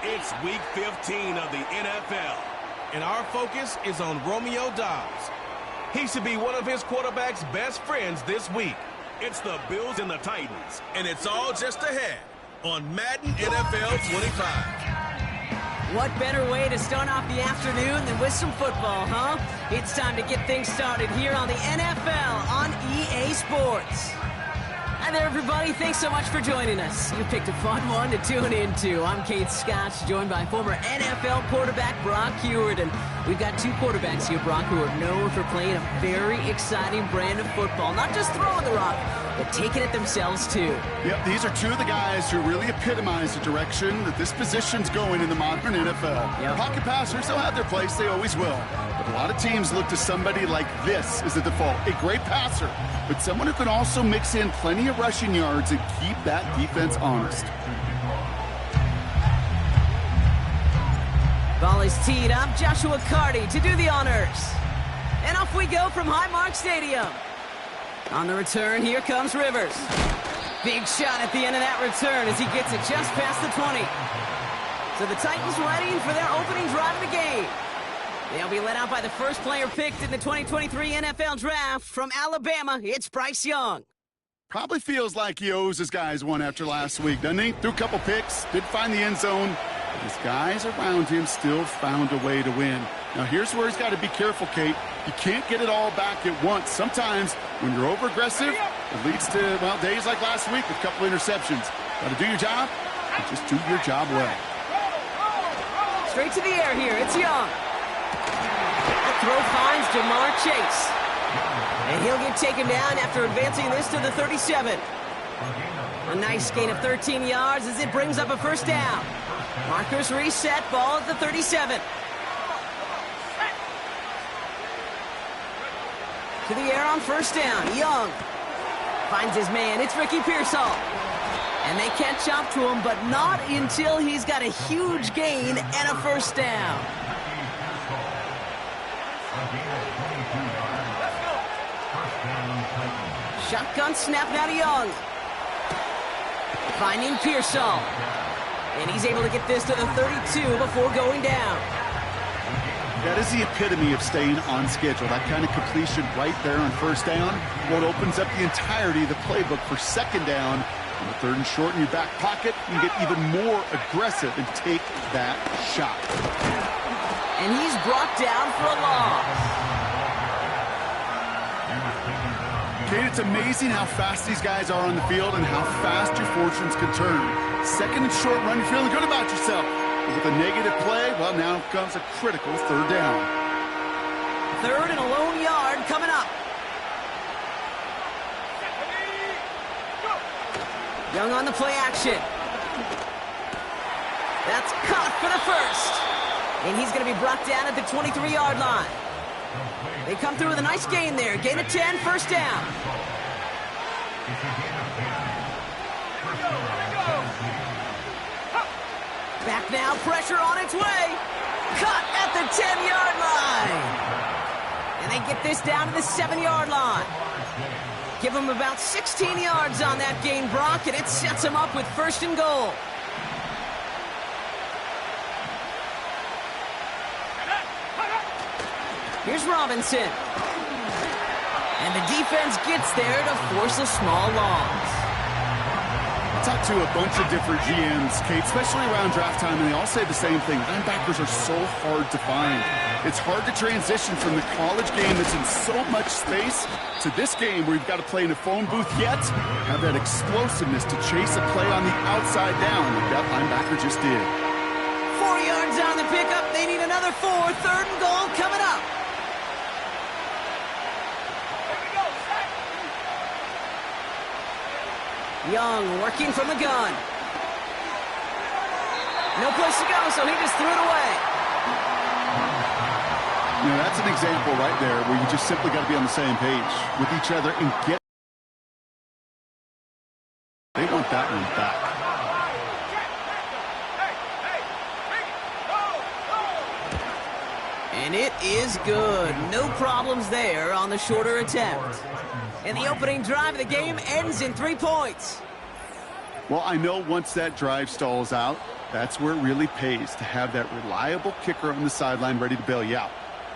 It's Week 15 of the NFL, and our focus is on Romeo Doubs. He should be one of his quarterback's best friends this week. It's the Bills and the Titans, and it's all just ahead on Madden NFL 25. What better way to start off the afternoon than with some football, huh? It's time to get things started here on the NFL on EA Sports. Hi there, everybody. Thanks so much for joining us. You picked a fun one to tune into. I'm Kate Scott, joined by former NFL quarterback Brock Hewitt. And we've got two quarterbacks here, Brock, who are known for playing a very exciting brand of football. Not just throwing the rock, but taking it themselves, too. Yep, these are two of the guys who really epitomize the direction that this position's going in the modern NFL. Yep. Pocket passers, they'll have their place. They always will. But a lot of teams look to somebody like this as the default. A great passer, but someone who can also mix in plenty of rushing yards and keep that defense honest. Ball is teed up. Joshua Carty to do the honors. And off we go from Highmark Stadium. On the return, here comes Rivers. Big shot at the end of that return as he gets it just past the 20. So the Titans ready for their opening drive of the game. They'll be led out by the first player picked in the 2023 NFL Draft from Alabama. It's Bryce Young. Probably feels like he owes his guys one after last week, doesn't he? Threw a couple picks, did find the end zone. But his guys around him still found a way to win. Now, here's where he's got to be careful, Kate. You can't get it all back at once. Sometimes, when you're over-aggressive, it leads to, well, days like last week with a couple interceptions. Got to do your job, and just do your job well. Straight to the air here. It's Young. The throw finds Jamar Chase. And he'll get taken down after advancing this to the 37. A nice gain of 13 yards as it brings up a first down. Markers reset, ball at the 37. To the air on first down. Young finds his man. It's Ricky Pearsall. And they catch up to him, but not until he's got a huge gain and a first down. Shotgun snap now to Young. Finding Pearsall. And he's able to get this to the 32 before going down. That is the epitome of staying on schedule. That kind of completion right there on first down. What opens up the entirety of the playbook for second down. On the third and short in your back pocket, you can get even more aggressive and take that shot. And he's brought down for a loss. Kate, it's amazing how fast these guys are on the field and how fast your fortunes can turn. Second and short run, you're feeling good about yourself. But with a negative play, well, now comes a critical third down. Third and a lone yard coming up. Young on the play action. That's caught for the first. And he's going to be brought down at the 23-yard line. They come through with a nice gain there. Gain of 10, first down. Back now, pressure on its way. Cut at the 10-yard line. And they get this down to the 7-yard line. Give him about 16 yards on that gain, Brock, and it sets him up with first and goal. Here's Robinson. And the defense gets there to force a small loss. I talked to a bunch of different GMs, Kate, especially around draft time, and they all say the same thing. Linebackers are so hard to find. It's hard to transition from the college game that's in so much space to this game where you've got to play in a phone booth, yet have that explosiveness to chase a play on the outside down like that linebacker just did. 4 yards on the pickup. They need another 4. Third and goal coming up. Young working from the gun. No place to go, so he just threw it away. You know, that's an example right there where you just simply got to be on the same page with each other and get. They want that one back. And it is good. No problems there on the shorter attempt. And the opening drive of the game ends in 3 points. Well, I know once that drive stalls out, that's where it really pays to have that reliable kicker on the sideline ready to bail you out.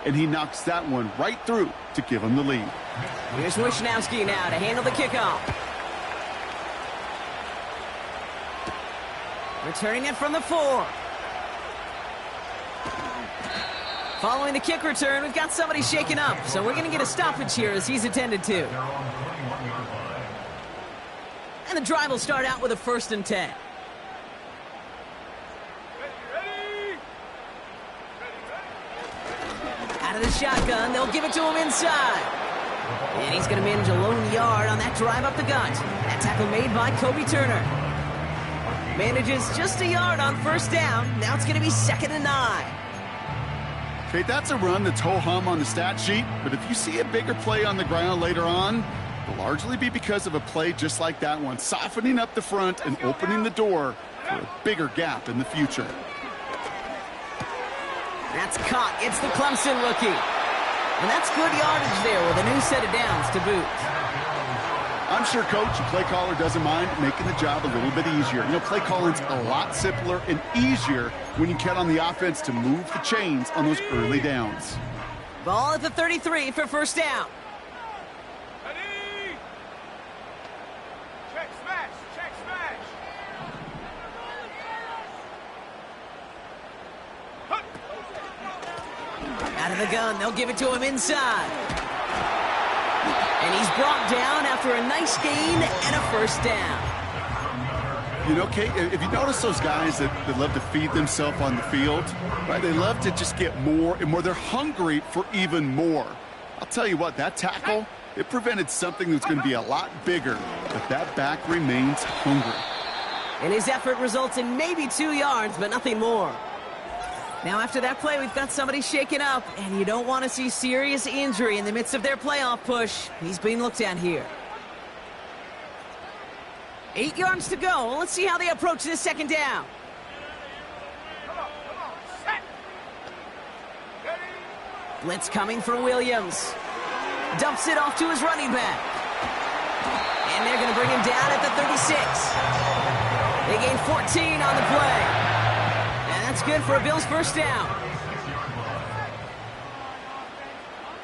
And he knocks that one right through to give him the lead. Here's Wishnowski now to handle the kickoff. Returning it from the 4. Following the kick return, we've got somebody shaken up, so we're going to get a stoppage here as he's attended to. And the drive will start out with a 1st and 10. Out of the shotgun, they'll give it to him inside. And he's going to manage a lone yard on that drive up the gut. That tackle made by Kobe Turner. Manages just a yard on first down. Now it's going to be 2nd and 9. Okay, that's a run that's ho-hum on the stat sheet, but if you see a bigger play on the ground later on, it'll largely be because of a play just like that one, softening up the front and opening the door for a bigger gap in the future. That's caught. It's the Clemson rookie. And that's good yardage there with a new set of downs to boot. I'm sure coach and play caller doesn't mind making the job a little bit easier. You know, play calling's a lot simpler and easier when you count on the offense to move the chains on those early downs. Ball at the 33 for first down. Out of the gun, they'll give it to him inside. And he's brought down after a nice gain and a first down. You know, Kate, if you notice those guys that love to feed themselves on the field, right? They love to just get more and more. They're hungry for even more. I'll tell you what, that tackle, it prevented something that's going to be a lot bigger, but that back remains hungry. And his effort results in maybe 2 yards, but nothing more. Now, after that play, we've got somebody shaken up, and you don't want to see serious injury in the midst of their playoff push. He's being looked at here. 8 yards to go. Let's see how they approach this second down. Blitz coming for Williams. Dumps it off to his running back. And they're going to bring him down at the 36. They gain 14 on the play. And that's good for a Bills first down.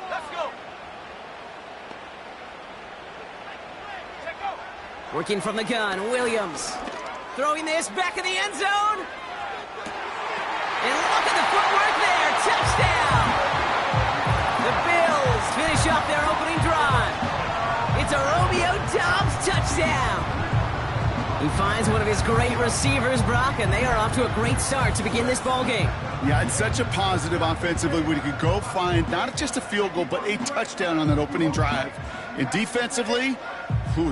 Let's go. Working from the gun, Williams. Throwing this back in the end zone. And look at the footwork there. Touchdown. The Bills finish off their opening drive. It's a Romeo Doubs touchdown. He finds one of his great receivers, Brock, and they are off to a great start to begin this ballgame. Yeah, it's such a positive offensively when you could go find not just a field goal, but a touchdown on that opening drive. And defensively,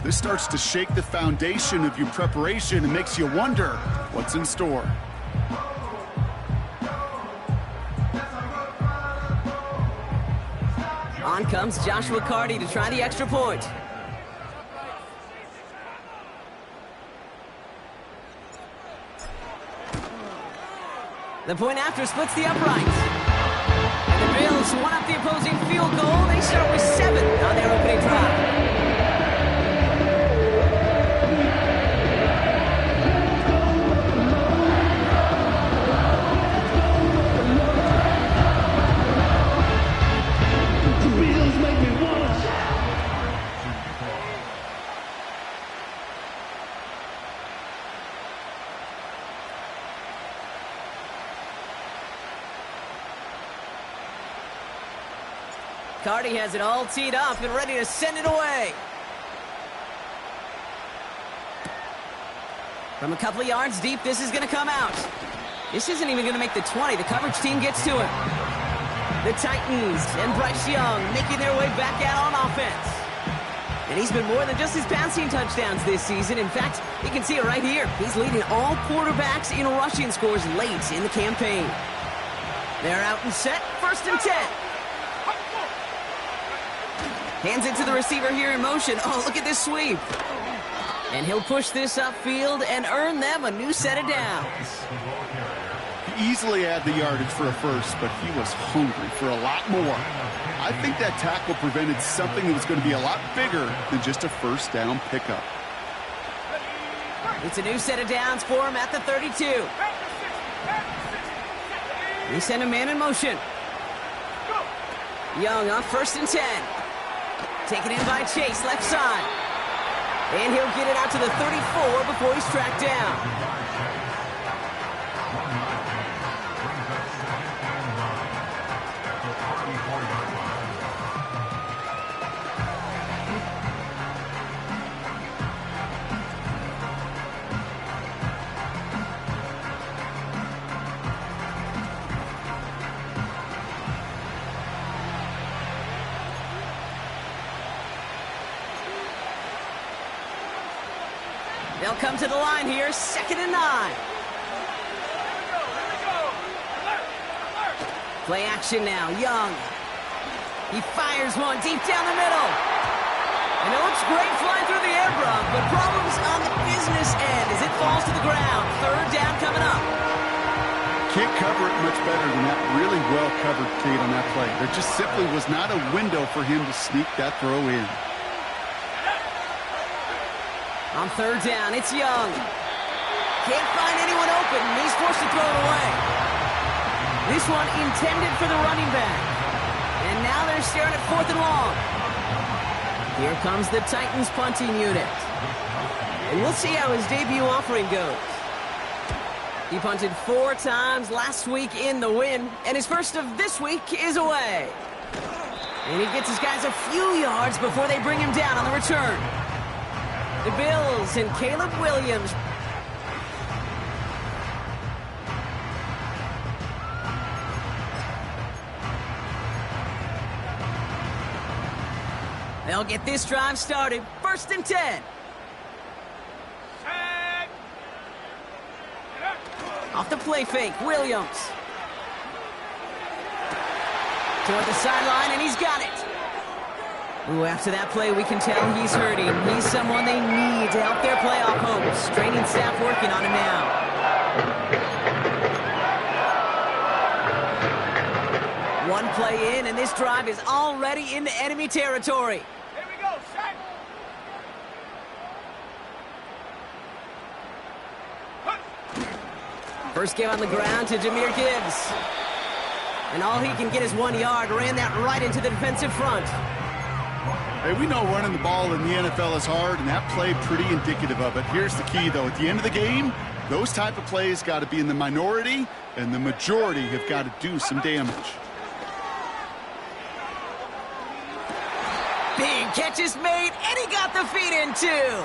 this starts to shake the foundation of your preparation and makes you wonder what's in store. On comes Joshua Carty to try the extra point. The point after splits the uprights. And the Bills one up the opposing field goal. They start with 7 on their opening drive. Carty has it all teed up and ready to send it away. From a couple of yards deep, this is going to come out. This isn't even going to make the 20. The coverage team gets to it. The Titans and Bryce Young making their way back out on offense. And he's been more than just his passing touchdowns this season. In fact, you can see it right here. He's leading all quarterbacks in rushing scores late in the campaign. They're out and set, 1st and 10. Hands it to the receiver here in motion. Oh, look at this sweep. And he'll push this upfield and earn them a new set of downs. He easily had the yardage for a first, but he was hungry for a lot more. I think that tackle prevented something that was going to be a lot bigger than just a first down pickup. It's a new set of downs for him at the 32. They send a man in motion. Young on 1st and 10. Taken in by Chase, left side. And he'll get it out to the 34 before he's tracked down. They'll come to the line here, 2nd and 9. Play action now, Young. He fires one deep down the middle. And it looks great flying through the air, Brock, but problems on the business end as it falls to the ground. 3rd down coming up. Can't cover it much better than that. Really well covered, Kate, on that play. There just simply was not a window for him to sneak that throw in. On 3rd down, it's Young. Can't find anyone open, and he's forced to throw it away. This one intended for the running back. And now they're staring at 4th and long. Here comes the Titans punting unit. And we'll see how his debut offering goes. He punted 4 times last week in the win, and his first of this week is away. And he gets his guys a few yards before they bring him down on the return. The Bills and Caleb Williams. They'll get this drive started. 1st and 10. Off the play fake, Williams. Toward the sideline, and he's got it. Ooh, after that play, we can tell he's hurting. He's someone they need to help their playoff hopes. Training staff working on him now. One play in, and this drive is already into enemy territory. Here we go, set. First give on the ground to Jahmyr Gibbs. And all he can get is 1 yard. Ran that right into the defensive front. Hey, we know running the ball in the NFL is hard, and that play pretty indicative of it. Here's the key, though. At the end of the game, those type of plays got to be in the minority, and the majority have got to do some damage. Big catch is made, and he got the feet in, too.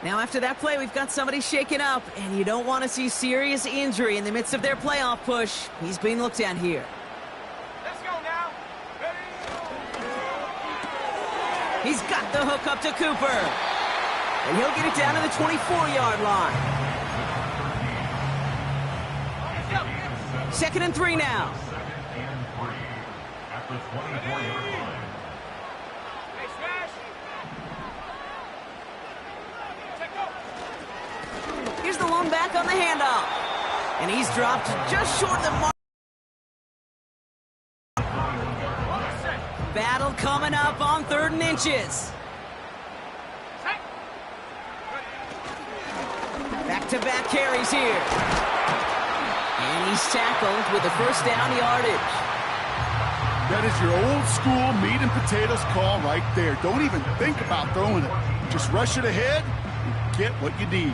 Now, after that play, we've got somebody shaken up, and you don't want to see serious injury in the midst of their playoff push. He's being looked at here. Let's go now. Ready? He's got the hook up to Cooper. And he'll get it down to the 24-yard line. 2nd and 3 now. At the 24-yard line. Hey, smash. Here's the lone back on the handoff. And he's dropped just short of the mark. Battle coming up on 3rd and inches. Back-to-back carries here. And he's tackled with the 1st down yardage. That is your old school meat and potatoes call right there. Don't even think about throwing it. Just rush it ahead and get what you need.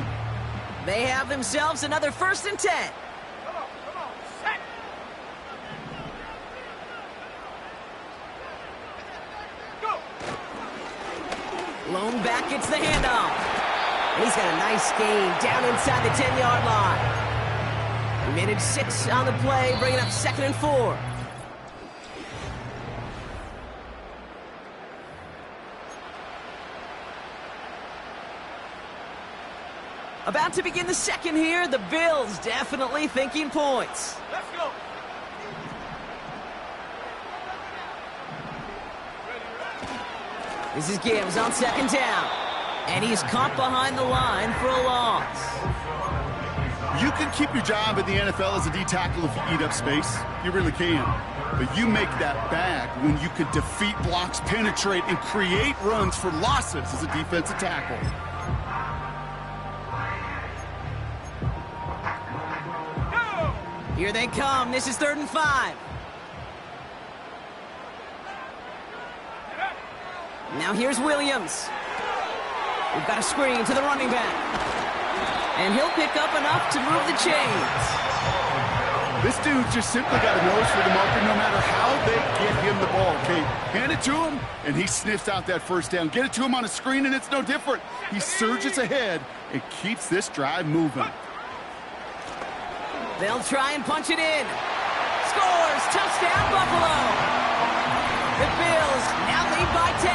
They have themselves another 1st and 10. Come on, set. Go. Lone back gets the handoff. He's got a nice gain down inside the 10-yard line. He made it 6 on the play, bringing up 2nd and 4. About to begin the 2nd here. The Bills definitely thinking points. Let's go. This is Gibbs on 2nd down. And he's caught behind the line for a loss. You can keep your job in the NFL as a D tackle if you eat up space. You really can. But you make that bag when you can defeat blocks, penetrate, and create runs for losses as a defensive tackle. Here they come. This is 3rd and 5. Now here's Williams. We've got a screen to the running back. And he'll pick up enough to move the chains. This dude's just simply got a nose for the marker no matter how they get him the ball, Kate. Hand it to him, and he sniffs out that 1st down. Get it to him on a screen, and it's no different. He surges ahead and keeps this drive moving. They'll try and punch it in. Scores! Touchdown, Buffalo! The Bills now lead by 10.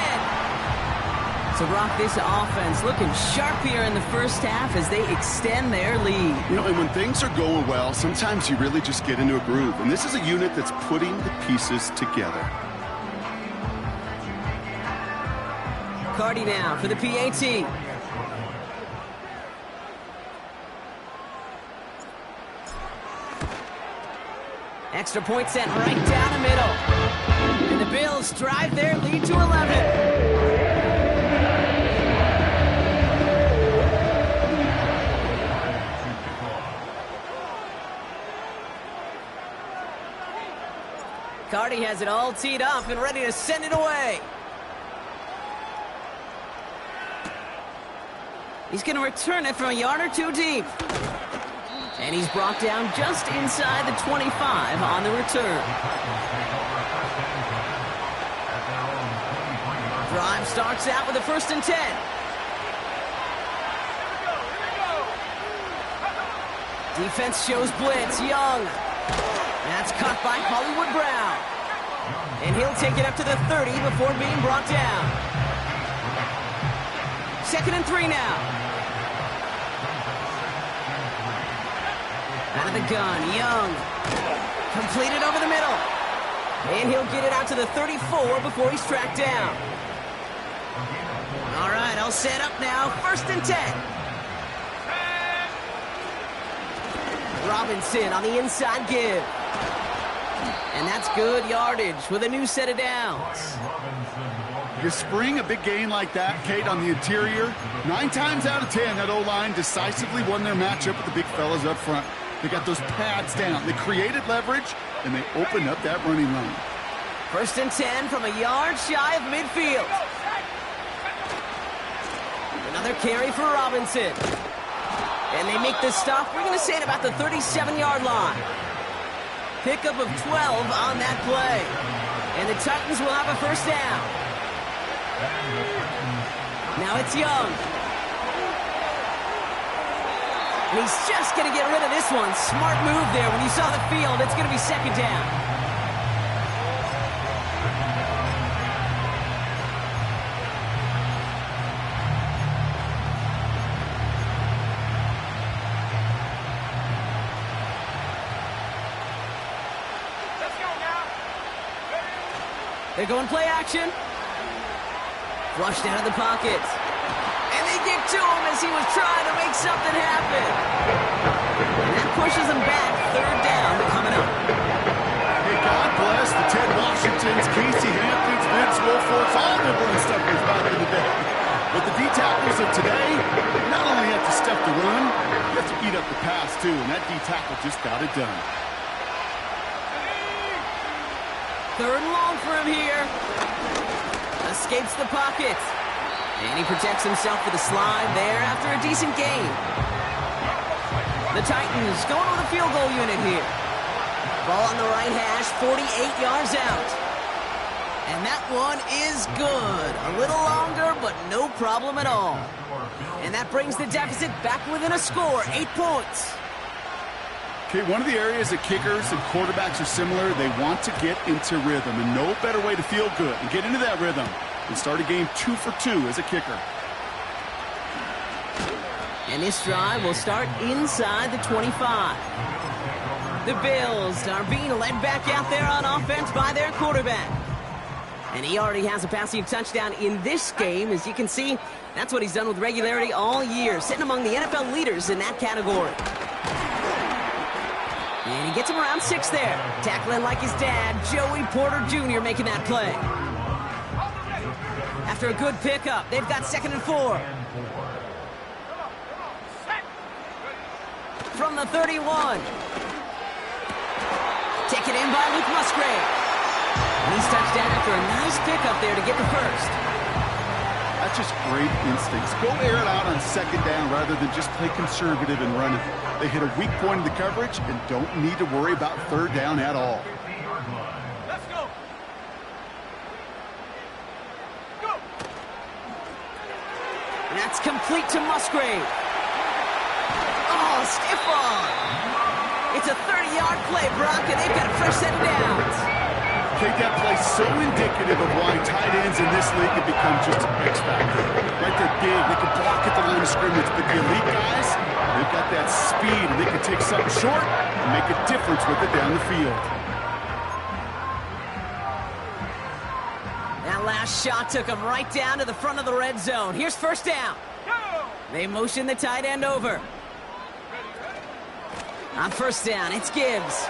So, Brock, this offense looking sharp here in the 1st half as they extend their lead. You know, and when things are going well, sometimes you really just get into a groove. And this is a unit that's putting the pieces together. Cardi now for the PAT. Extra point sent right down the middle. And the Bills drive their lead to 11. Cardi has it all teed up and ready to send it away. He's going to return it from a yard or two deep. And he's brought down just inside the 25 on the return. Drive starts out with a 1st and 10. Defense shows blitz. Young. That's caught by Hollywood Brown. And he'll take it up to the 30 before being brought down. 2nd and 3 now. Out of the gun, Young. Completed over the middle. And he'll get it out to the 34 before he's tracked down. All right, I'll set up now. 1st and 10. Robinson on the inside give. And that's good yardage with a new set of downs. You spring a big gain like that, Kate, on the interior. 9 times out of 10, that O-line decisively won their matchup with the big fellas up front. They got those pads down. They created leverage, and they opened up that running line. 1st and 10 from a yard shy of midfield. Another carry for Robinson. And they make the stop, we're going to say at about the 37-yard line. Pickup of 12 on that play. And the Titans will have a 1st down. Now it's Young. And he's just going to get rid of this one. Smart move there. When you saw the field, it's going to be 2nd down. Let's go now. They're going play action. Rushed out of the pocket. And they get to him as he was trying to make something happen. And that pushes him back. 3rd down coming up. Hey, God bless the Ted Washingtons, Casey Hamptons, Vince Wilforks, all nibbling stuffers back in the day. But the D-tackles of today, not only have to stuff the run, you have to eat up the pass, too. And that D-tackle just got it done. 3rd and long for him here. Escapes the pocket. And he protects himself with a slide there after a decent gain. The Titans going with a field goal unit here. Ball on the right hash, 48 yards out. And that one is good. A little longer, but no problem at all. And that brings the deficit back within a score, 8 points. Okay, one of the areas that kickers and quarterbacks are similar, they want to get into rhythm. And no better way to feel good and get into that rhythm and start a game 2 for 2 as a kicker. And this drive will start inside the 25. The Bills are being led back out there on offense by their quarterback. And he already has a passing touchdown in this game. As you can see, that's what he's done with regularity all year, sitting among the NFL leaders in that category. And he gets him around 6 there. Tackling like his dad, Joey Porter Jr. making that play. After a good pickup, they've got 2nd and 4. From the 31. Taken in by Luke Musgrave. And he's touched down after a nice pickup there to get the 1st. That's just great instincts. Go air it out on 2nd down rather than just play conservative and run it. They hit a weak point in the coverage and don't need to worry about 3rd down at all. Let's go. Go. And that's complete to Musgrave. Oh, stiff arm. It's a 30-yard play, Brock, and they've got a fresh set of downs. Okay, that play's so indicative of why tight ends in this league have become just an X factor. Right, they're big, they can block at the line of scrimmage, but the elite guys, they've got that speed, and they can take something short and make a difference with it down the field. That last shot took him right down to the front of the red zone. Here's 1st down. They motion the tight end over. On 1st down, it's Gibbs.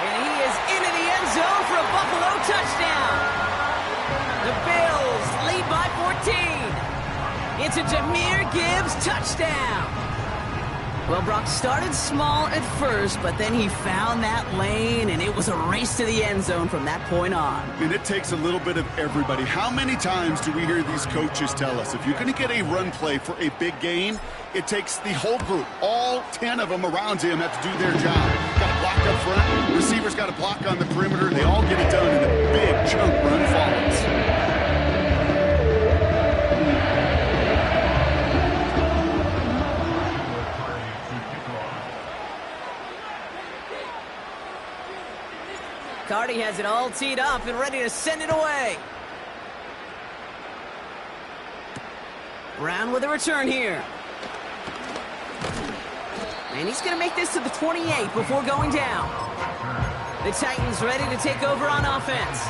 And he is into the end zone for a Buffalo touchdown. The Bills lead by 14. It's a Jahmyr Gibbs touchdown. Well, Brock started small at first, but then he found that lane, and it was a race to the end zone from that point on. And it takes a little bit of everybody. How many times do we hear these coaches tell us, if you're going to get a run play for a big gain, it takes the whole group, all 10 of them around him have to do their job. Got to block up front, receivers got to block on the perimeter, they all get it done, and a big chunk run follows. Cardi has it all teed up and ready to send it away. Brown with a return here. And he's going to make this to the 28 before going down. The Titans ready to take over on offense.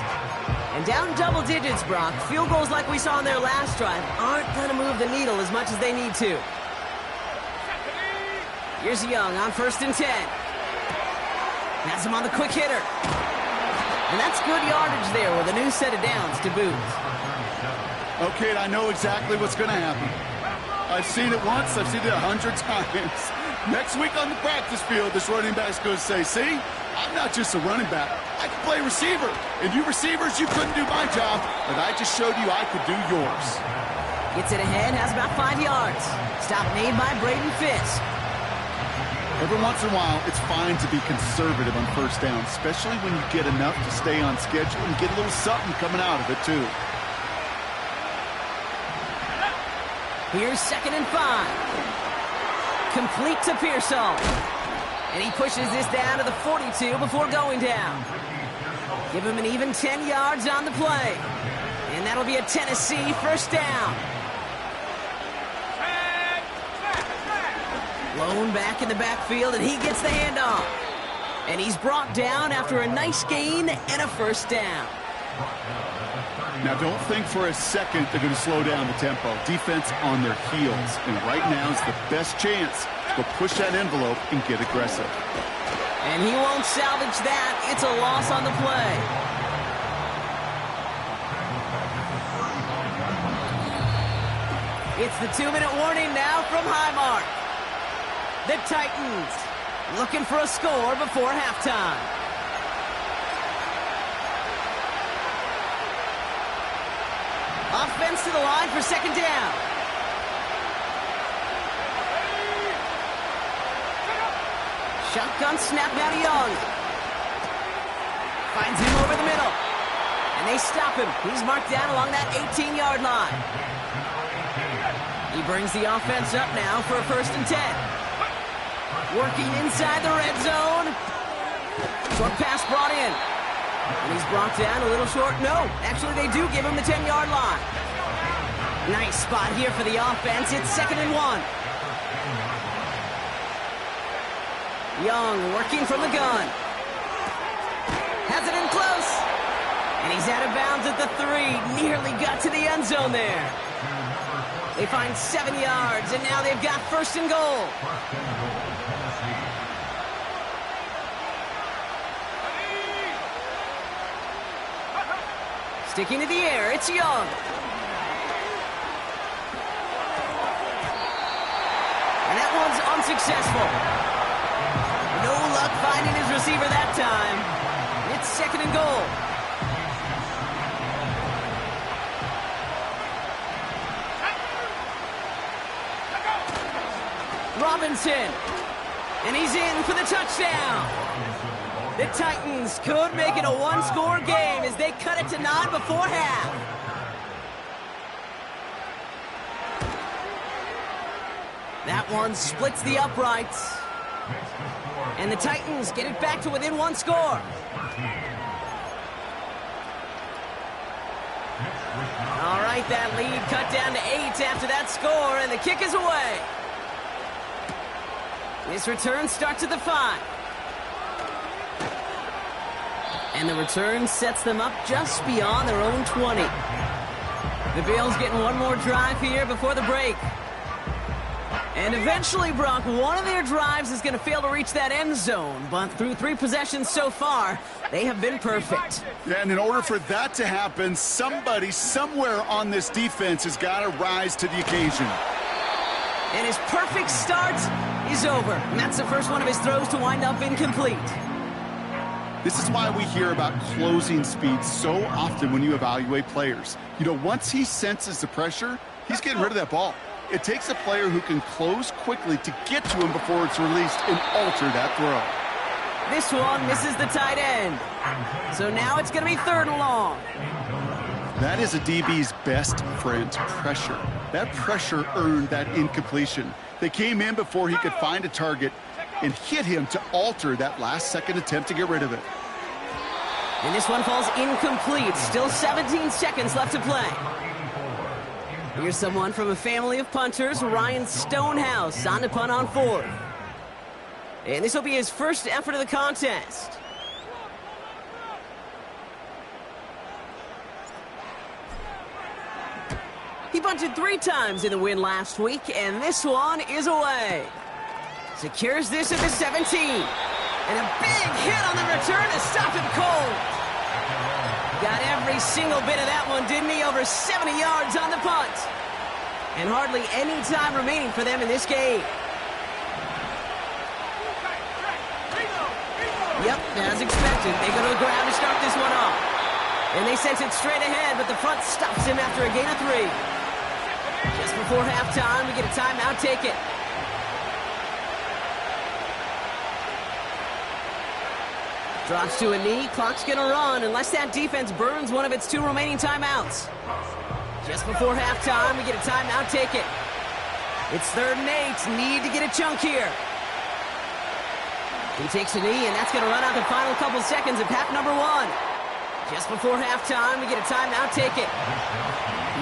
And down double digits, Brock. Field goals like we saw in their last drive aren't going to move the needle as much as they need to. Here's Young on 1st and 10. Has him on the quick hitter. And that's good yardage there with a new set of downs to boot. Okay, I know exactly what's going to happen. I've seen it once, I've seen it 100 times. Next week on the practice field, this running back's going to say, see, I'm not just a running back. I can play receiver. And you receivers, you couldn't do my job, but I just showed you I could do yours. Gets it ahead, has about 5 yards. Stop made by Braden Fisk. Every once in a while, it's fine to be conservative on 1st down, especially when you get enough to stay on schedule and get a little something coming out of it, too. Here's 2nd and 5. Complete to Pearsall. And he pushes this down to the 42 before going down. Give him an even 10 yards on the play. And that'll be a Tennessee 1st down. Lone back in the backfield, and he gets the handoff. And he's brought down after a nice gain and a 1st down. Now, don't think for a second they're going to slow down the tempo. Defense on their heels. And right now is the best chance to go push that envelope and get aggressive. And he won't salvage that. It's a loss on the play. It's the 2-minute warning now from Highmark. The Titans looking for a score before halftime. Offense to the line for 2nd down. Shotgun snap now to Young. Finds him over the middle. And they stop him. He's marked down along that 18-yard line. He brings the offense up now for a 1st and 10. Working inside the red zone. Short pass brought in. And he's brought down a little short. No, actually they do give him the 10-yard line. Nice spot here for the offense. It's 2nd and 1. Young working from the gun. Has it in close. And he's out of bounds at the 3. Nearly got to the end zone there. They find 7 yards, and now they've got 1st and goal. Sticking to the air, it's Young. And that one's unsuccessful. No luck finding his receiver that time. It's 2nd and goal. Robinson. And he's in for the touchdown. The Titans could make it a one-score game as they cut it to 9 before half. That one splits the uprights. And the Titans get it back to within 1 score. All right, that lead cut down to 8 after that score, and the kick is away. This return starts at the 5. And the return sets them up just beyond their own 20. The Bills getting one more drive here before the break. And eventually, Brock, one of their drives is going to fail to reach that end zone. But through 3 possessions so far, they have been perfect. Yeah, and in order for that to happen, somebody somewhere on this defense has got to rise to the occasion. And his perfect start is over. And that's the first one of his throws to wind up incomplete. This is why we hear about closing speed so often when you evaluate players. You know, once he senses the pressure, he's getting rid of that ball. It takes a player who can close quickly to get to him before it's released and alter that throw. This one misses the tight end. So now it's going to be 3rd and long. That is a DB's best friend, pressure. That pressure earned that incompletion. They came in before he could find a target and hit him to alter that last-second attempt to get rid of it. And this one falls incomplete. Still 17 seconds left to play. Here's someone from a family of punters, Ryan Stonehouse, on to punt on 4th. And this will be his first effort of the contest. He bunted 3 times in the win last week, and this one is away. Secures this at the 17. And a big hit on the return to stop him cold. Got every single bit of that one, didn't he? Over 70 yards on the punt. And hardly any time remaining for them in this game. Yep, as expected, they go to the ground to start this one off. And they sent it straight ahead, but the front stops him after a gain of 3. Just before halftime, we get a timeout, take it. Drops to a knee, clock's gonna run unless that defense burns one of its 2 remaining timeouts. Just before halftime, we get a timeout, take it. It's 3rd and 8, need to get a chunk here. He takes a knee, and that's gonna run out the final couple seconds of half number 1. Just before halftime, we get a timeout, take it.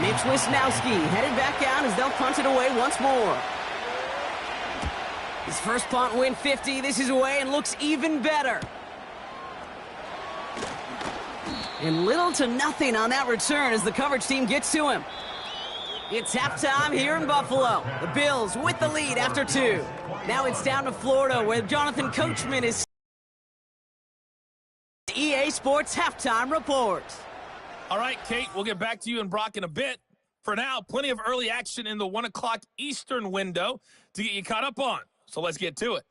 Mitch Wisnowski headed back out as they'll punt it away once more. His first punt win 50, this is away and looks even better. And little to nothing on that return as the coverage team gets to him. It's halftime here in Buffalo. The Bills with the lead after 2. Now it's down to Florida where Jonathan Coachman is. EA Sports Halftime Report. All right, Kate, we'll get back to you and Brock in a bit. For now, plenty of early action in the 1 o'clock Eastern window to get you caught up on. So let's get to it.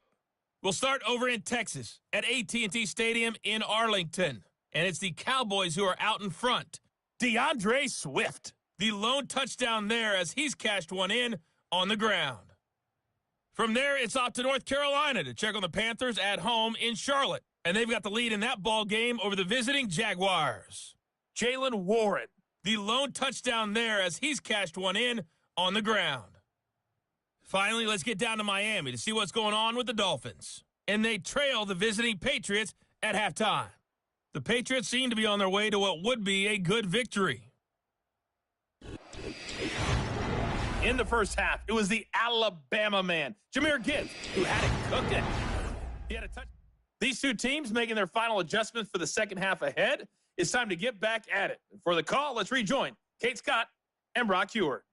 We'll start over in Texas at AT&T Stadium in Arlington. And it's the Cowboys who are out in front. DeAndre Swift, the lone touchdown there as he's cashed one in on the ground. From there, it's off to North Carolina to check on the Panthers at home in Charlotte. And they've got the lead in that ball game over the visiting Jaguars. Jaylen Warren, the lone touchdown there as he's cashed one in on the ground. Finally, let's get down to Miami to see what's going on with the Dolphins. And they trail the visiting Patriots at halftime. The Patriots seem to be on their way to what would be a good victory. In the first half, it was the Alabama man, Jahmyr Gibbs, who had it cooking. He had a touch. These 2 teams making their final adjustments for the second half ahead. It's time to get back at it. For the call, let's rejoin Kate Scott and Brock Hewer.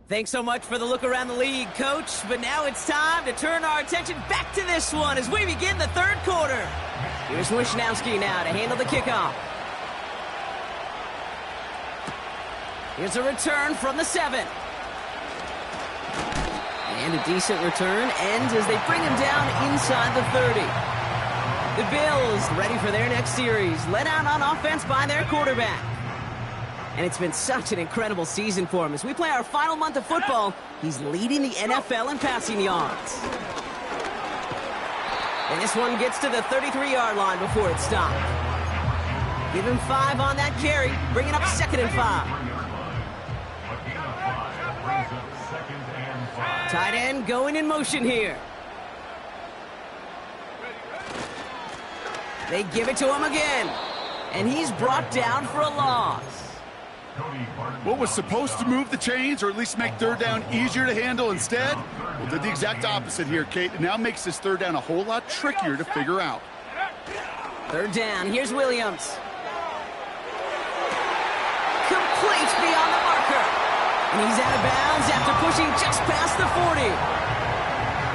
Thanks so much for the look around the league, Coach. But now it's time to turn our attention back to this one as we begin the 3rd quarter. Here's Wisnowski now to handle the kickoff. Here's a return from the 7. And a decent return ends as they bring him down inside the 30. The Bills ready for their next series, led out on offense by their quarterback. And it's been such an incredible season for him. As we play our final month of football, he's leading the NFL in passing yards. And this one gets to the 33-yard line before it's stopped. Give him 5 on that carry, bringing up 2nd and 5. Tight end going in motion here. They give it to him again. And he's brought down for a loss. What was supposed to move the chains or at least make 3rd down easier to handle instead? Well, did the exact opposite here, Kate. It now makes this 3rd down a whole lot trickier to figure out. 3rd down. Here's Williams. Complete beyond the marker. And he's out of bounds after pushing just past the 40.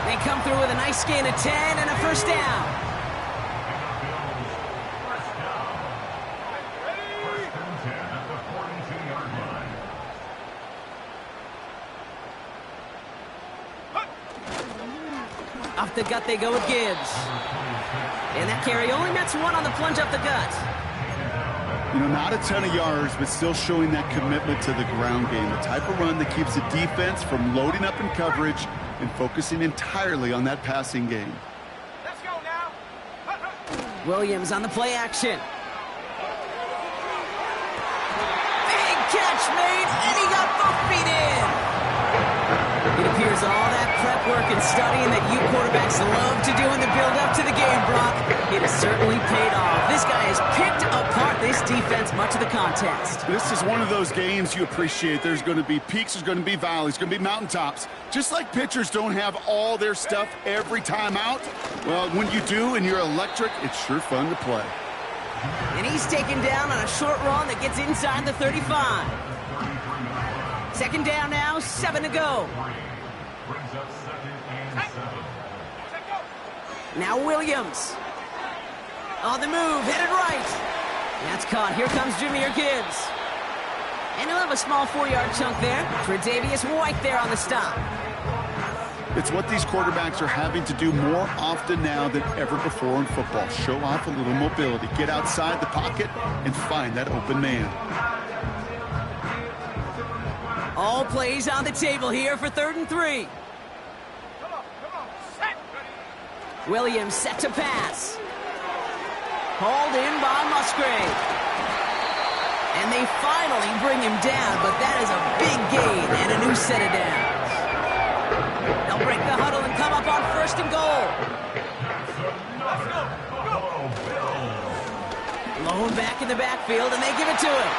They come through with a nice gain of 10 and a 1st down. Up the gut they go with Gibbs. And that carry only nets one on the plunge up the gut. You know, not a ton of yards, but still showing that commitment to the ground game. The type of run that keeps the defense from loading up in coverage and focusing entirely on that passing game. Let's go now. Williams on the play action. Big catch made, and he got both feet in. It appears all that prep work and studying that you quarterbacks love to do in the build-up to the game, Brock, it has certainly paid off. This guy has picked apart this defense much of the contest. This is one of those games you appreciate. There's going to be peaks, there's going to be valleys, there's going to be mountaintops. Just like pitchers don't have all their stuff every time out, well, when you do and you're electric, it's sure fun to play. And he's taken down on a short run that gets inside the 35. Second down now, 7 to go. Now Williams. On the move, headed right. That's caught. Here comes Jahmyr Gibbs. And he'll have a small 4-yard chunk there. Tre'Davious White there on the stop. It's what these quarterbacks are having to do more often now than ever before in football. Show off a little mobility. Get outside the pocket and find that open man. All plays on the table here for 3rd and 3. Come on. Set. Williams set to pass. Hauled in by Musgrave. And they finally bring him down, but that is a big gain and a new set of downs. They'll break the huddle and come up on 1st and goal. Let's go. Lone back in the backfield, and they give it to him.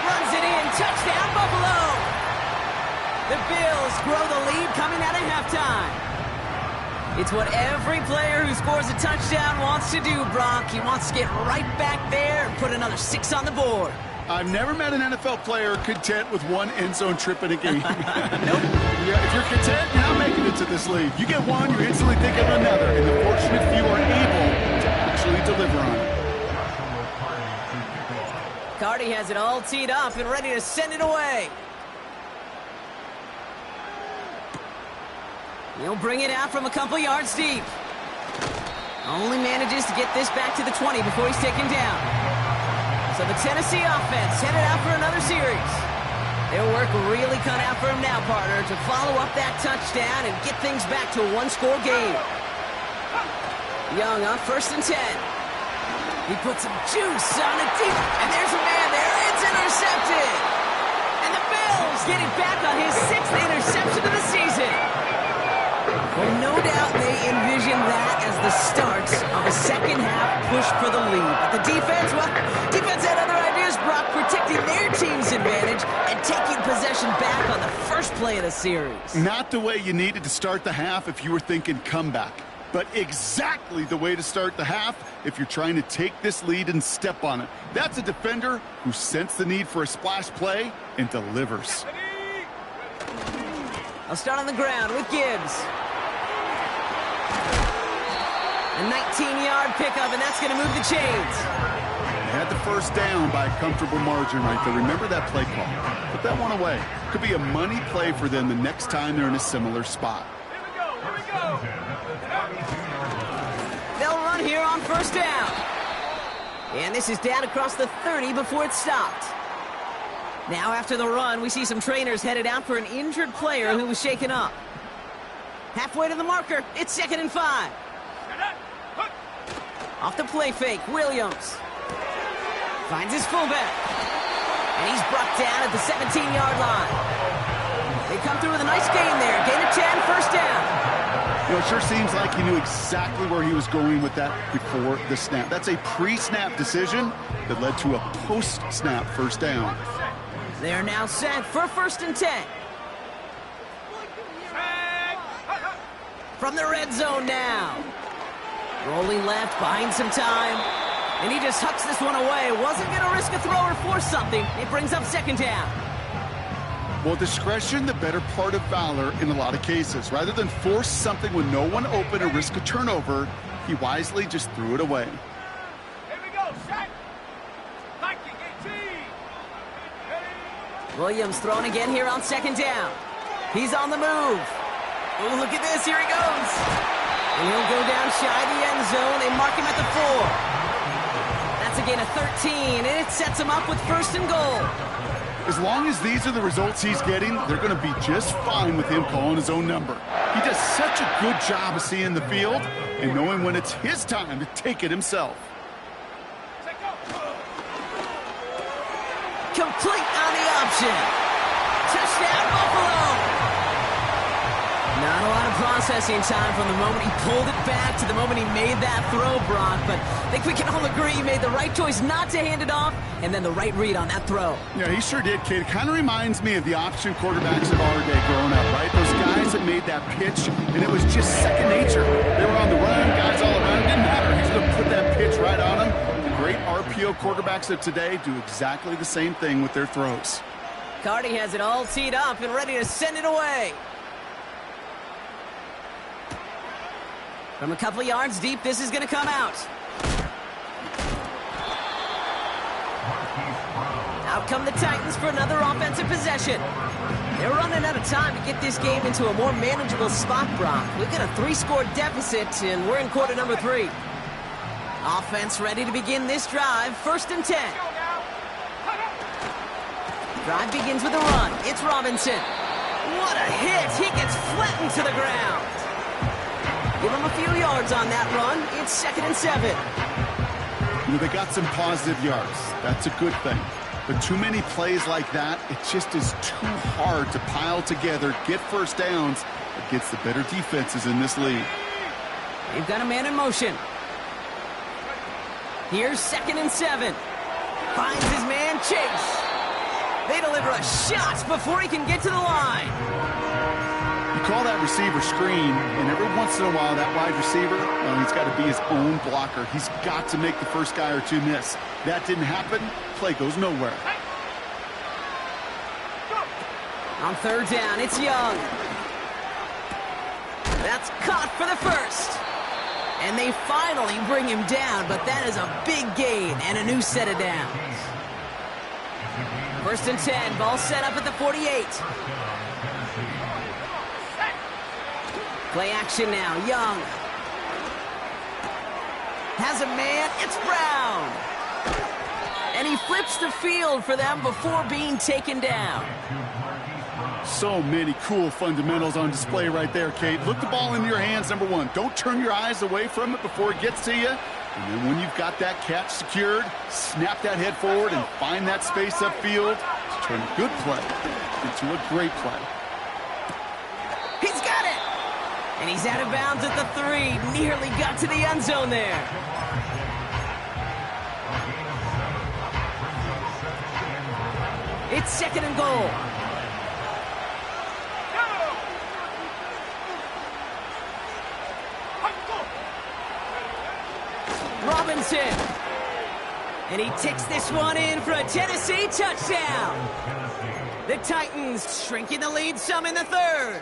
Runs it in. Touchdown, Buffalo. The Bills grow the lead coming out of halftime. It's what every player who scores a touchdown wants to do, Brock. He wants to get right back there and put another 6 on the board. I've never met an NFL player content with one end zone trip in a game. Nope. Yeah, if you're content, you're not making it to this league. You get one, you're instantly thinking of another. And the fortunate few are able to actually deliver on it. Cardi has it all teed up and ready to send it away. He'll bring it out from a couple yards deep. Only manages to get this back to the 20 before he's taken down. So the Tennessee offense headed out for another series. Their work really cut out for him now, partner, to follow up that touchdown and get things back to a one-score game. Young on 1st and 10. He puts some juice on it deep, and there's a man there. It's intercepted. And the Bills get it back on his 6th interception of the season. Well, no doubt they envision that as the start of a second-half push for the lead. But the defense, well, defense had other ideas, Brock, protecting their team's advantage and taking possession back on the first play of the series. Not the way you needed to start the half if you were thinking comeback, but exactly the way to start the half if you're trying to take this lead and step on it. That's a defender who sensed the need for a splash play and delivers. I'll start on the ground with Gibbs. A 19-yard pickup, and that's going to move the chains. They had the first down by a comfortable margin right there. Remember that play call. Put that one away. Could be a money play for them the next time they're in a similar spot. Here we go. They'll run here on 1st down. And this is down across the 30 before it's stopped. Now after the run, we see some trainers headed out for an injured player who was shaken up. Halfway to the marker, it's 2nd and 5. Off the play fake, Williams finds his fullback. And he's brought down at the 17-yard line. They come through with a nice gain there. Gain of 10, 1st down. You know, it sure seems like he knew exactly where he was going with that before the snap. That's a pre-snap decision that led to a post-snap 1st down. They're now set for 1st and 10. From the red zone now. Rolling left, buying some time. And he just hucks this one away. Wasn't going to risk a throw or force something. It brings up 2nd down. Well, discretion, the better part of valor in a lot of cases. Rather than force something with no one open or risk a turnover, he wisely just threw it away. Here we go. Set. Nike 18. Williams thrown again here on 2nd down. He's on the move. Oh, look at this. Here he goes. And he'll go down shy of the end zone. They mark him at the 4. That's a gain of 13, and it sets him up with 1st and goal. As long as these are the results he's getting, they're going to be just fine with him calling his own number. He does such a good job of seeing the field and knowing when it's his time to take it himself. Complete on the option. Touchdown, Buffalo. Not a lot of processing time from the moment he pulled it back to the moment he made that throw, Brock. But I think we can all agree he made the right choice not to hand it off and then the right read on that throw. Yeah, he sure did, Kate. It kind of reminds me of the option quarterbacks of our day growing up, right? Those guys that made that pitch, and it was just second nature. They were on the run, guys all around. It didn't matter. He's going to put that pitch right on him. The great RPO quarterbacks of today do exactly the same thing with their throws. Cardi has it all teed up and ready to send it away. From a couple of yards deep, this is going to come out. Out come the Titans for another offensive possession. They're running out of time to get this game into a more manageable spot, Brock. We've got a 3-score deficit, and we're in quarter number 3. Offense ready to begin this drive. 1st and 10. Drive begins with a run. It's Robinson. What a hit. He gets flattened to the ground. Give him a few yards on that run. It's 2nd and 7. You know, they got some positive yards. That's a good thing. But too many plays like that, it just is too hard to pile together, get first downs against the better defenses in this league. They've got a man in motion. Here's 2nd and 7. Finds his man, Chase. They deliver a shot before he can get to the line. You call that receiver screen, and every once in a while, that wide receiver, well, he's got to be his own blocker. He's got to make the first guy or two miss. That didn't happen. Play goes nowhere. On 3rd down, it's Young. That's caught for the 1st. And they finally bring him down, but that is a big gain and a new set of downs. 1st and 10, ball set up at the 48. Play action now, Young. Has a man, it's Brown. And he flips the field for them before being taken down. So many cool fundamentals on display right there, Kate. Look the ball into your hands, number 1. Don't turn your eyes away from it before it gets to you. And then when you've got that catch secured, snap that head forward and find that space upfield to turn a good play into a great play. He's got it! And he's out of bounds at the 3. Nearly got to the end zone there. It's 2nd and goal. Robinson. And he takes this one in for a Tennessee touchdown. The Titans shrinking the lead some in the 3rd.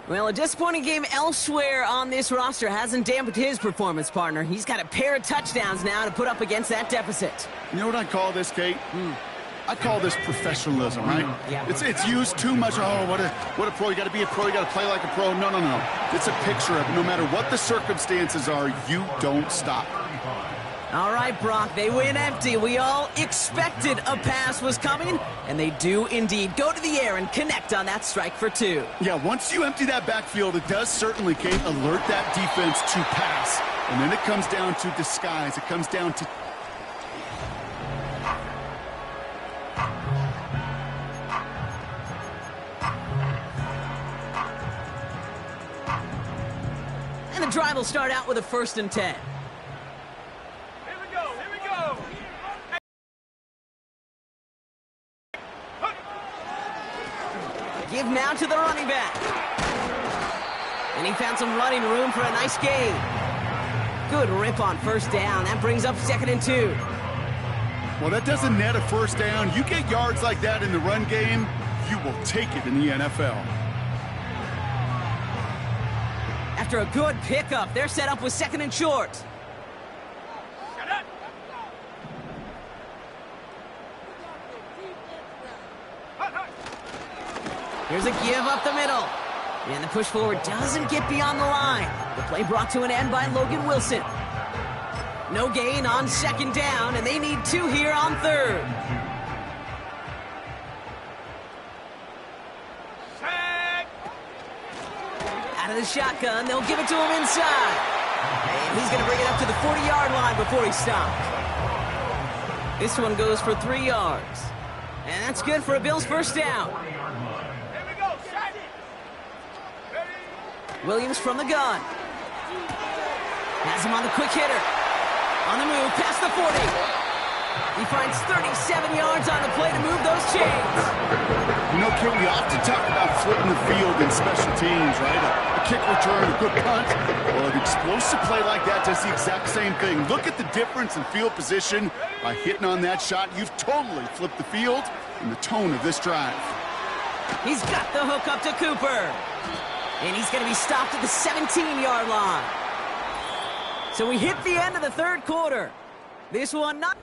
Well, a disappointing game elsewhere on this roster hasn't dampened his performance, partner. He's got a pair of touchdowns now to put up against that deficit. You know what I call this, Kate? I call this professionalism, right? Yeah. It's used too much. Oh, what a pro. You got to be a pro. You got to play like a pro. No. It's a picture of no matter what the circumstances are, you don't stop. All right, Brock, they win empty. We all expected a pass was coming, and they do indeed go to the air and connect on that strike for 2. Yeah, once you empty that backfield, it does certainly, Kate, alert that defense to pass. And then it comes down to disguise. It comes down to... And the drive will start out with a 1st and 10. Give now to the running back. And he found some running room for a nice gain. Good rip on 1st down. That brings up 2nd and 2. Well, that doesn't net a 1st down. You get yards like that in the run game, you will take it in the NFL. After a good pickup, they're set up with 2nd and short. Here's a give up the middle. And the push forward doesn't get beyond the line. The play brought to an end by Logan Wilson. No gain on second down, and they need 2 here on third. Out of the shotgun, they'll give it to him inside. And he's going to bring it up to the 40-yard line before he stopped. This one goes for 3 yards. And that's good for a Bills first down. Williams from the gun. Has him on the quick hitter. On the move, past the 40. He finds 37 yards on the play to move those chains. You know, Kate, we often talk about flipping the field in special teams, right? A kick return, a good punt. Well, an explosive play like that does the exact same thing. Look at the difference in field position. By hitting on that shot, you've totally flipped the field and the tone of this drive. He's got the hook up to Cooper. And he's going to be stopped at the 17-yard line. So we hit the end of the third quarter. This one not...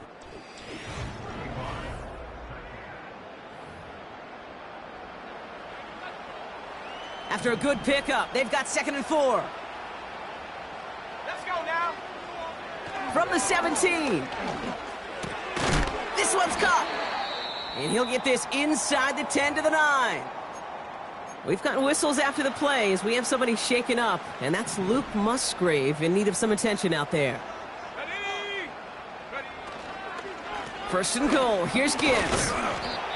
After a good pickup, they've got 2nd and 4. Let's go now. From the 17. This one's caught. And he'll get this inside the 10 to the 9. We've got whistles after the play as we have somebody shaken up, and that's Luke Musgrave in need of some attention out there. Ready. First and goal. Here's Gibbs.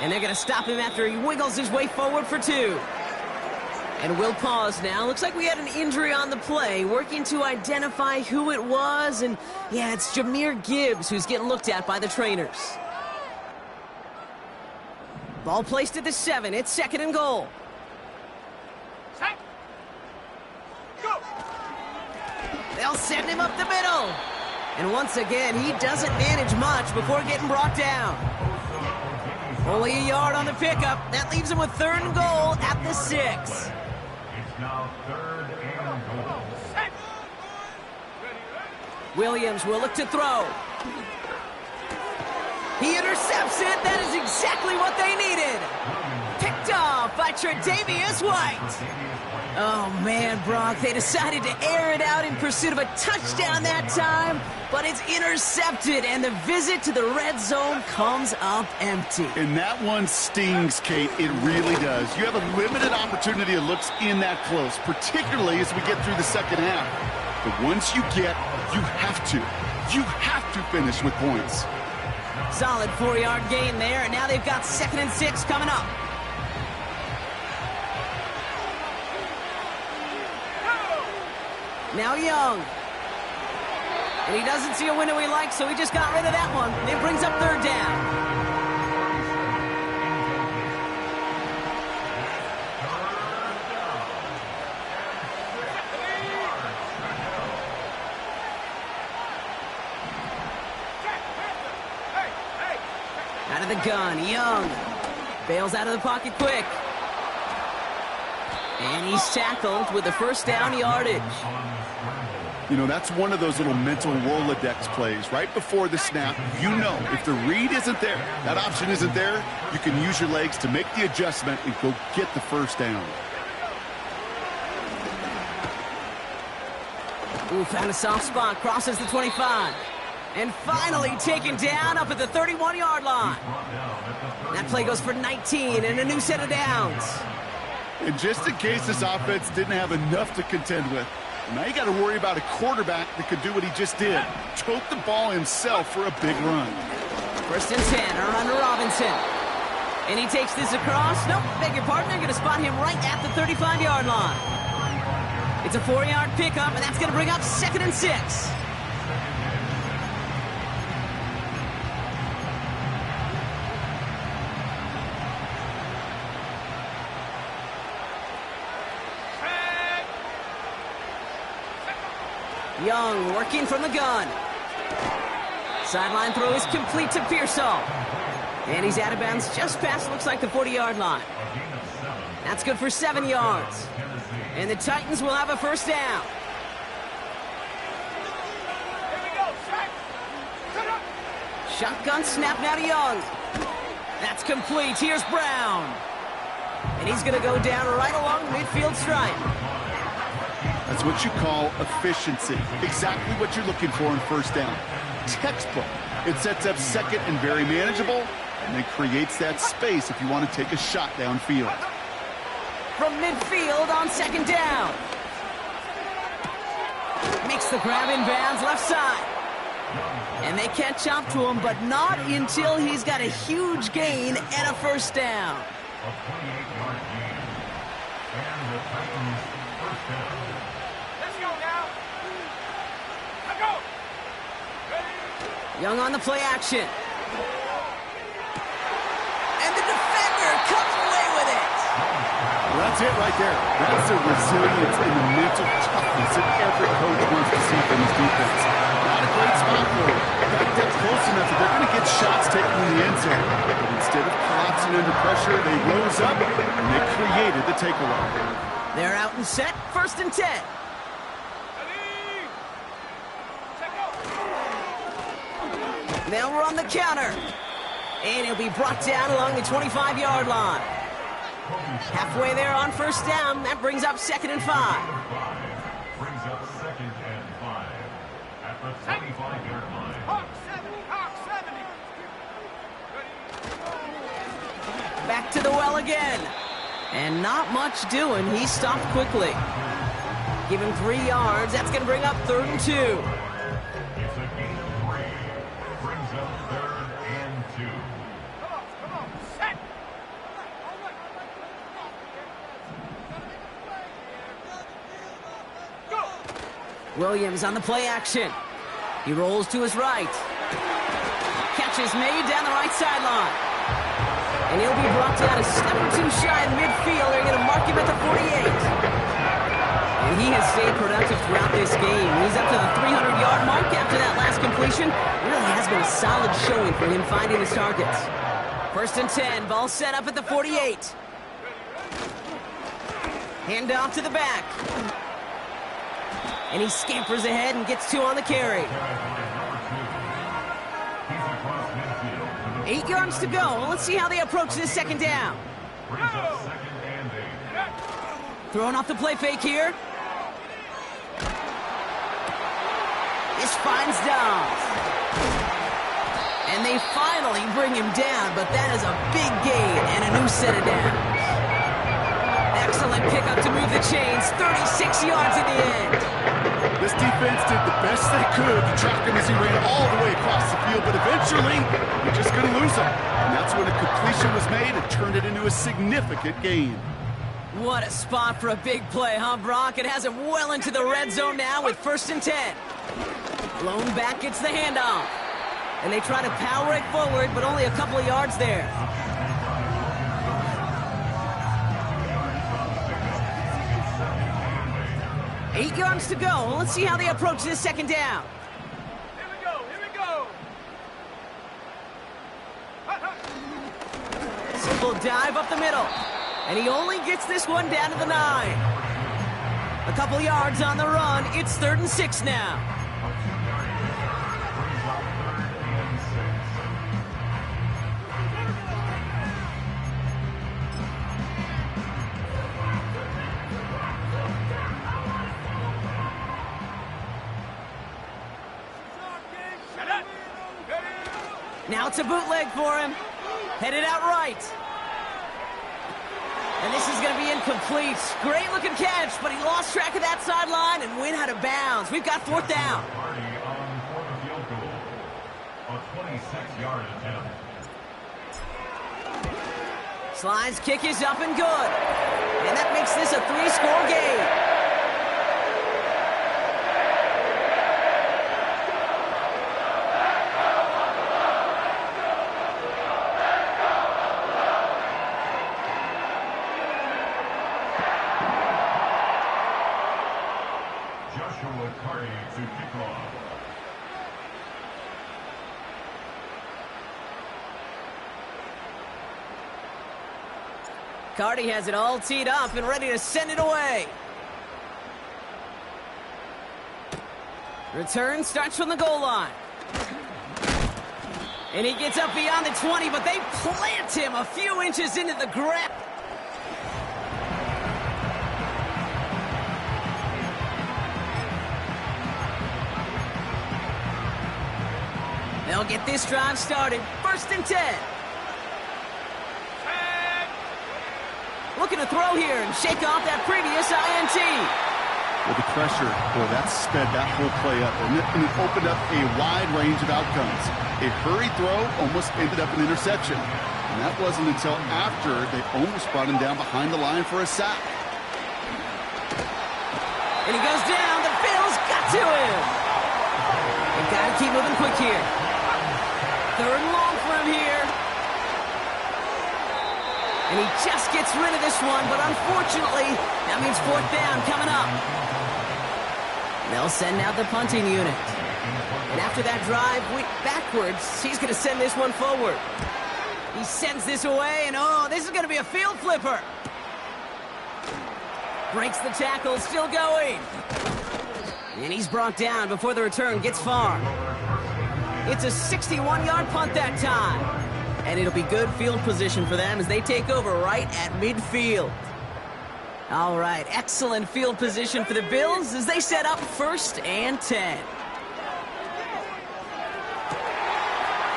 And they're going to stop him after he wiggles his way forward for 2. And we'll pause now. Looks like we had an injury on the play. Working to identify who it was. And, yeah, it's Jahmyr Gibbs who's getting looked at by the trainers. Ball placed at the 7. It's 2nd and goal. Set. Go. They'll send him up the middle. And once again, he doesn't manage much before getting brought down. Only a yard on the pickup. That leaves him with 3rd and goal at the 6. It's now 3rd and goal. Set. Williams will look to throw. He intercepts it. That is exactly what they needed. Picked off by Tre'Davious White. Oh, man, Brock, they decided to air it out in pursuit of a touchdown that time, but it's intercepted, and the visit to the red zone comes up empty. And that one stings, Kate. It really does. You have a limited opportunity that looks in that close, particularly as we get through the second half. But once you have to finish with points. Solid 4-yard gain there, and now they've got 2nd and 6 coming up. Now Young. And he doesn't see a window he likes, so he just got rid of that one. It brings up 3rd down. Out of the gun, Young. Bails out of the pocket quick. And he's tackled with the first down yardage. You know, that's one of those little mental Rolodex plays. Right before the snap, you know if the read isn't there, that option isn't there, you can use your legs to make the adjustment and go get the first down. Ooh, found a soft spot, crosses the 25. And finally taken down up at the 31-yard line. That play goes for 19 and a new set of downs. And just in case this offense didn't have enough to contend with, now you got to worry about a quarterback that could do what he just did. Tote the ball himself for a big run. 1st and 10, a run to Robinson. And he takes this across. Nope, beg your pardon. They're going to spot him right at the 35-yard line. It's a 4-yard pickup, and that's going to bring up 2nd and 6. Young working from the gun. Sideline throw is complete to Pearsall. And he's out of bounds just past, looks like, the 40-yard line. That's good for 7 yards. And the Titans will have a first down. Here we go. Set. Shotgun snap now to Young. That's complete. Here's Brown. And he's going to go down right along the midfield stripe. That's what you call efficiency. Exactly what you're looking for in first down. Textbook. It sets up second and very manageable, and it creates that space if you want to take a shot downfield. From midfield on second down. Makes the grab in bounds left side. And they catch up to him, but not until he's got a huge gain and a first down. A 28-yard gain. And the Titans first down. Let's go now. Let's go. Young on the play action. And the defender comes away with it. Well, that's it right there. That's the resilience and the mental toughness that every coach wants to see from his defense. Not a great spot for him. Backed up close enough that they're going to get shots taken in the end zone. But instead of collapsing under pressure, they rose up and they created the takeaway. They're out and set. First and 10. Now we're on the counter. And he'll be brought down along the 25-yard line. Halfway there on first down. That brings up second and 5. Brings up second and 5 at the 25-yard line. Hawk 70. Back to the well again. And not much doing. He stopped quickly. Give him 3 yards. That's going to bring up third and 2. It's a gain of 3. Brings up third and 2. Come on, set. Go. Williams on the play action. He rolls to his right. Catch is made down the right sideline. And he'll be brought down a step or two shy in midfield. They're going to mark him at the 48. And he has stayed productive throughout this game. He's up to the 300-yard mark after that last completion. It really has been a solid showing for him finding his targets. First and 10, ball set up at the 48. Hand off to the back. And he scampers ahead and gets 2 on the carry. 8 yards to go. Let's see how they approach this second down. Brings up second and 8. Throwing off the play fake here. This finds Dawes. And they finally bring him down, but that is a big gain and a new set of downs. Excellent pickup to move the chains. 36 yards in the end. This defense did the best they could to track him as he ran all the way across the field, but eventually, you're just going to lose him. And that's when a completion was made and turned it into a significant gain. What a spot for a big play, huh, Brock? It has him well into the red zone now with first and 10. Blown back gets the handoff. And they try to power it forward, but only a couple of yards there. Eight yards to go. Let's see how they approach this second down. Here we go. Simple dive up the middle. And he only gets this one down to the 9. A couple yards on the run. It's third and 6 now. Now it's a bootleg for him. Headed out right. And this is going to be incomplete. Great looking catch, but he lost track of that sideline and went out of bounds. We've got fourth down. Party on for the field goal. A 26-yard attempt. Slide's kick is up and good. And that makes this a 3-score game. To kick off. Carty has it all teed up and ready to send it away. Return starts from the goal line. And he gets up beyond the 20, but they plant him a few inches into the grab. They'll get this drive started. 1st and 10. Looking to throw here and shake off that previous INT. Well, the pressure, boy, that sped that whole play up, and it opened up a wide range of outcomes. A hurried throw almost ended up an interception. And that wasn't until after they almost brought him down behind the line for a sack. And he goes down. The Bills got to him. They've got to keep moving quick here. 3rd and long for him here. And he just gets rid of this one, but unfortunately, that means 4th down coming up. They'll send out the punting unit. And after that drive went backwards, he's going to send this one forward. He sends this away, and oh, this is going to be a field flipper. Breaks the tackle, still going. And he's brought down before the return gets far. It's a 61-yard punt that time. And it'll be good field position for them as they take over right at midfield. All right, excellent field position for the Bills as they set up 1st and 10.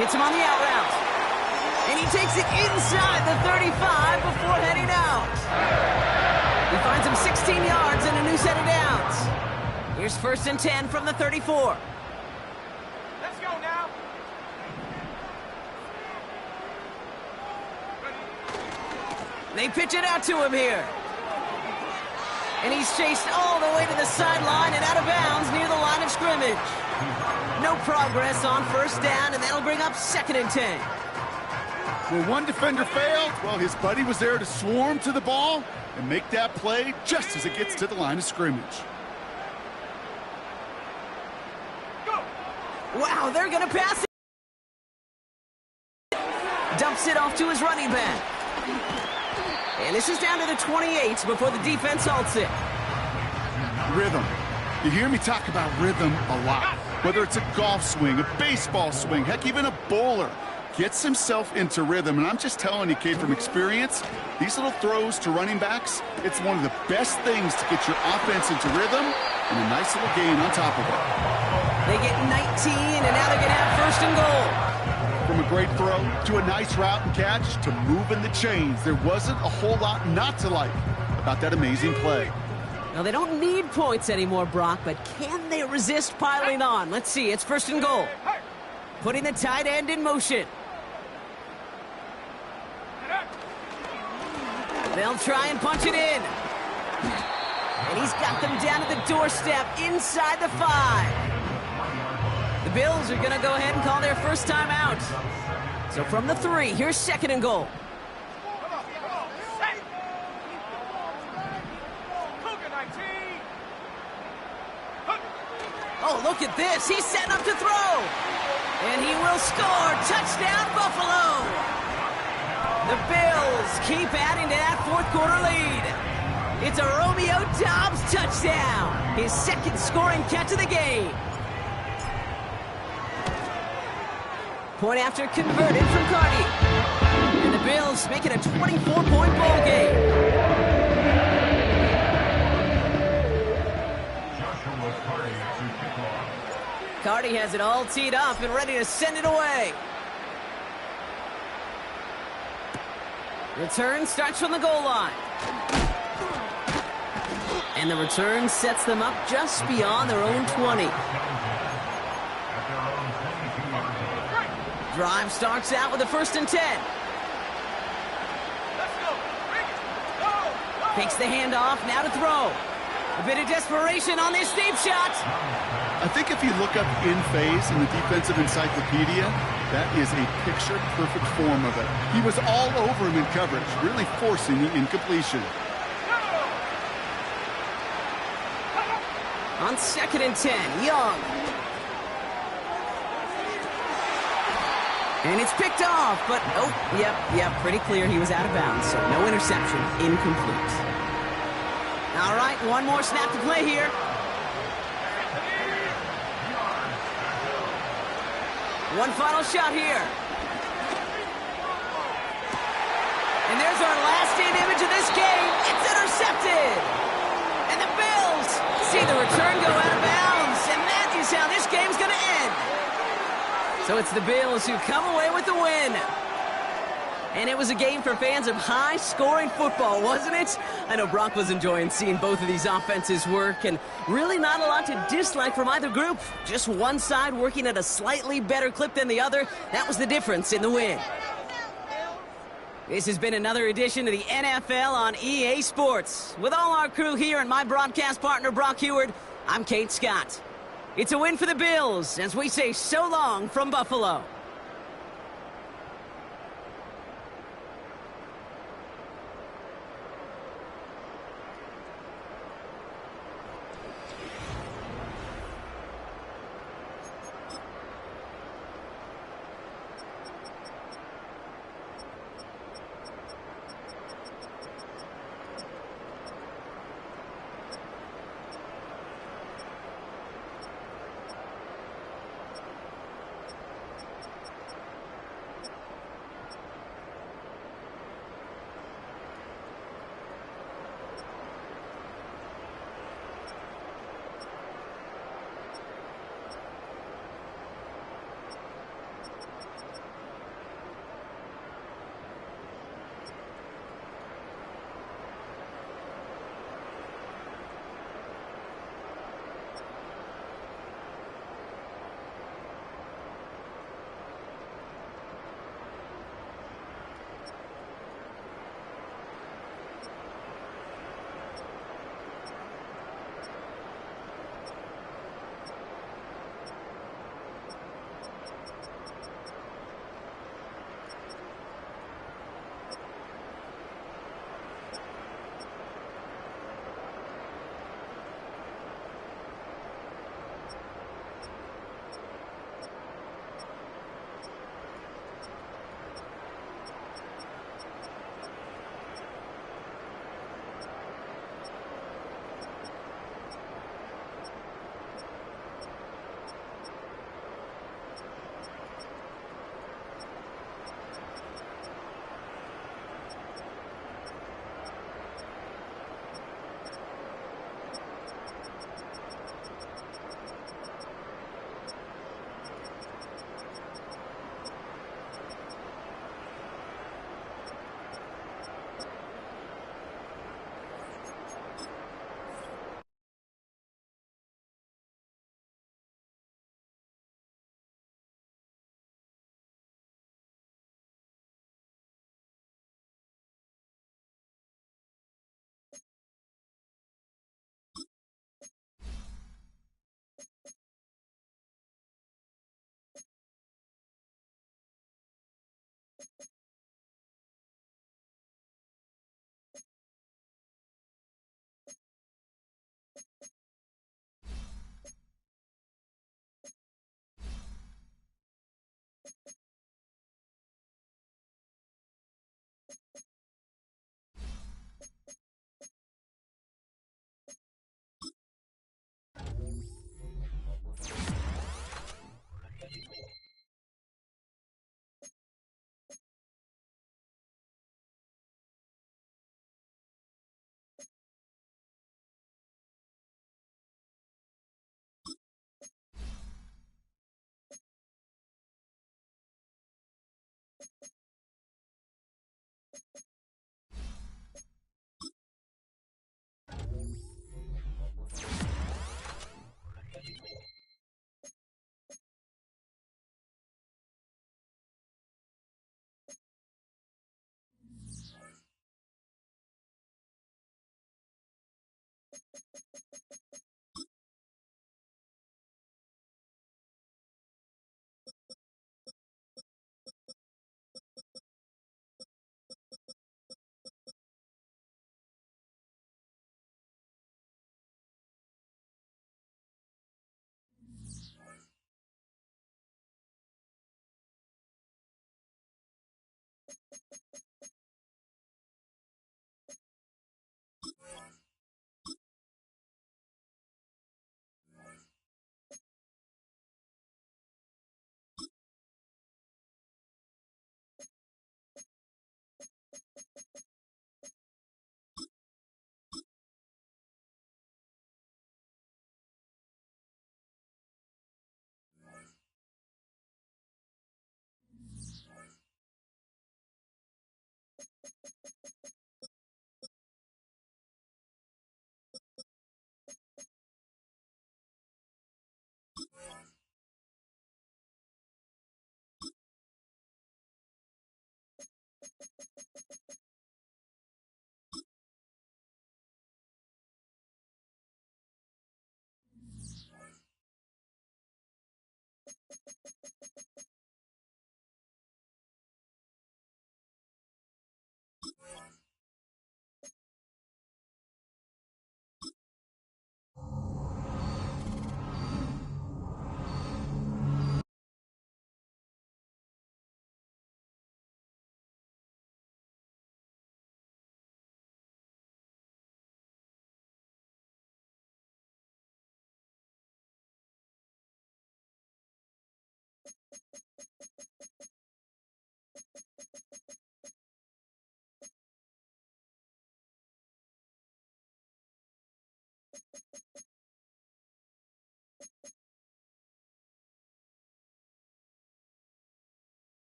Hits him on the out route. And he takes it inside the 35 before heading out. He finds him 16 yards and a new set of downs. Here's 1st and 10 from the 34. Let's go now. They pitch it out to him here. And he's chased all the way to the sideline and out of bounds near the line of scrimmage. No progress on 1st down, and that'll bring up 2nd and 10. Where one defender failed, well, his buddy was there to swarm to the ball and make that play just as it gets to the line of scrimmage. Wow, they're going to pass it. Dumps it off to his running back. And this is down to the 28 before the defense halts it. Rhythm. You hear me talk about rhythm a lot. Whether it's a golf swing, a baseball swing, heck, even a bowler gets himself into rhythm. And I'm just telling you, kid, from experience, these little throws to running backs, it's one of the best things to get your offense into rhythm and a nice little gain on top of it. They get 19, and now they're going to have 1st and goal. From a great throw to a nice route and catch to moving the chains, there wasn't a whole lot not to like about that amazing play. Now, they don't need points anymore, Brock, but can they resist piling on? Let's see. It's 1st and goal. Putting the tight end in motion. They'll try and punch it in. And he's got them down at the doorstep inside the 5. The Bills are going to go ahead and call their first time out. So from the 3, here's 2nd and goal. Oh, look at this. He's setting up to throw. And he will score. Touchdown, Buffalo. The Bills keep adding to that 4th quarter lead. It's a Romeo Doubs touchdown. His 2nd scoring catch of the game. Point after converted from Cardi. And the Bills make it a 24-point ball game. Cardi has it all teed up and ready to send it away. Return starts from the goal line. And the return sets them up just beyond their own 20. Drive starts out with a 1st and 10. Takes the handoff, now to throw. A bit of desperation on this deep shot. I think if you look up in phase in the defensive encyclopedia, that is a picture-perfect form of it. He was all over him in coverage, really forcing the incompletion. On 2nd and 10, Young. And it's picked off, but, oh, yep, pretty clear he was out of bounds, so no interception, incomplete. All right, one more snap to play here. One final shot here. And there's our last-in image of this game. It's intercepted. And the Bills see the return go out of bounds. And that is how this game's going to end. So it's the Bills who come away with the win. And it was a game for fans of high-scoring football, wasn't it? I know Brock was enjoying seeing both of these offenses work, and really not a lot to dislike from either group. Just one side working at a slightly better clip than the other. That was the difference in the win. This has been another edition of the NFL on EA Sports. With all our crew here and my broadcast partner, Brock Heward, I'm Kate Scott. It's a win for the Bills as we say so long from Buffalo.